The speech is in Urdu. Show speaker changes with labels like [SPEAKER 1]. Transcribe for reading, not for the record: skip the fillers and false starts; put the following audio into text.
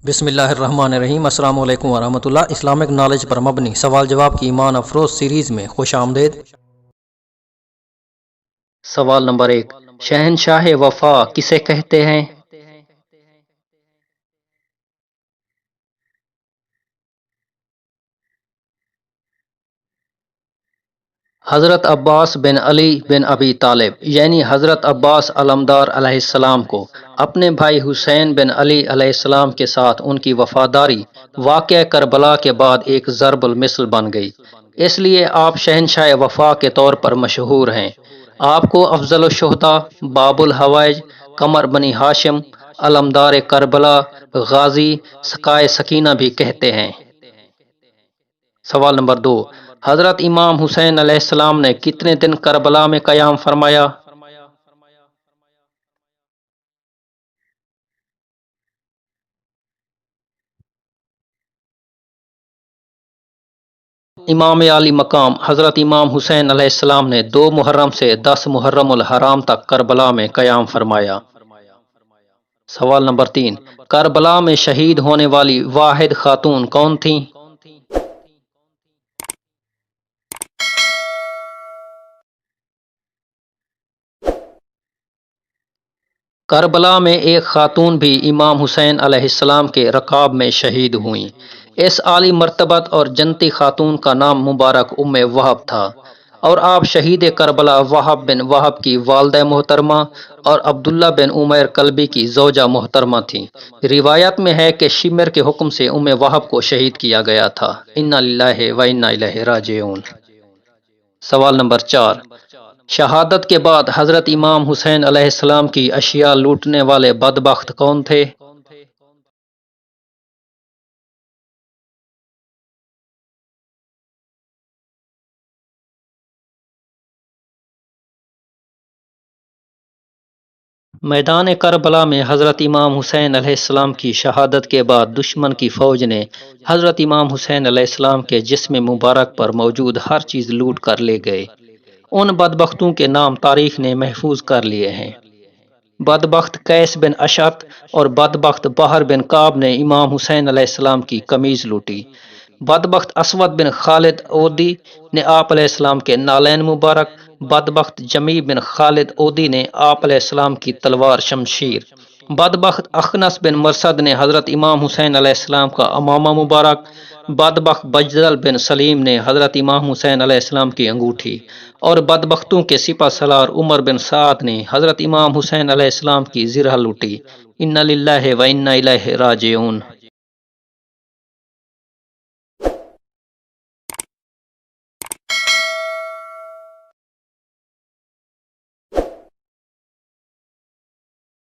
[SPEAKER 1] بسم اللہ الرحمن الرحیم۔ السلام علیکم ورحمۃ اللہ۔ اسلامک نالج پر مبنی سوال جواب کی ایمان افروز سیریز میں خوش آمدید۔ سوال نمبر 1، شہنشاہ وفا کسے کہتے ہیں؟ حضرت عباس بن علی بن ابی طالب یعنی حضرت عباس علمدار علیہ السلام کو اپنے بھائی حسین بن علی علیہ السلام کے ساتھ ان کی وفاداری واقعہ کربلا کے بعد ایک ضرب المثل بن گئی، اس لیے آپ شہنشاہ وفا کے طور پر مشہور ہیں۔ آپ کو افضل الشہداء، باب الحوائج، قمر بنی ہاشم، علمدار کربلا، غازی، سقائے سکینہ بھی کہتے ہیں۔ سوال نمبر 2، حضرت امام حسین علیہ السلام نے کتنے دن کربلا میں قیام فرمایا؟ امام عالی مقام حضرت امام حسین علیہ السلام نے 2 محرم سے 10 محرم الحرام تک کربلا میں قیام فرمایا۔ سوال نمبر 3، کربلا میں شہید ہونے والی واحد خاتون کون تھیں؟ کربلا میں ایک خاتون بھی امام حسین علیہ السلام کے رکاب میں شہید ہوئیں۔ اس عالی مرتبت اور جنتی خاتون کا نام مبارک ام وہب تھا، اور آپ شہید کربلا وہب بن وہب کی والدہ محترمہ اور عبداللہ بن عمیر کلبی کی زوجہ محترمہ تھیں۔ روایت میں ہے کہ شمر کے حکم سے ام وہب کو شہید کیا گیا تھا۔ انا للہ و انا الیہ راجعون۔ سوال نمبر 4، شہادت کے بعد حضرت امام حسین علیہ السلام کی اشیاء لوٹنے والے بدبخت کون تھے؟ میدان کربلا میں حضرت امام حسین علیہ السلام کی شہادت کے بعد دشمن کی فوج نے حضرت امام حسین علیہ السلام کے جسم مبارک پر موجود ہر چیز لوٹ کر لے گئے۔ ان بدبختوں کے نام تاریخ نے محفوظ کر لیے ہیں۔ بدبخت قیس بن اشعث اور بدبخت بحر بن کعب نے امام حسین علیہ السلام کی قمیض لوٹی۔ بدبخت اسود بن خالد اودی نے آپ علیہ السلام کے نالین مبارک، بدبخت جمی بن خالد اودی نے آپ علیہ السلام کی تلوار شمشیر، بدبخت اخنس بن مرصد نے حضرت امام حسین علیہ السلام کا امامہ مبارک، بدبخت بجدل بن سلیم نے حضرت امام حسین علیہ السلام کی انگوٹھی، اور بدبختوں کے سپہ سالار عمر بن سعد نے حضرت امام حسین علیہ السلام کی زرہ لوٹی۔ انا للہ و انا الیہ راجعون۔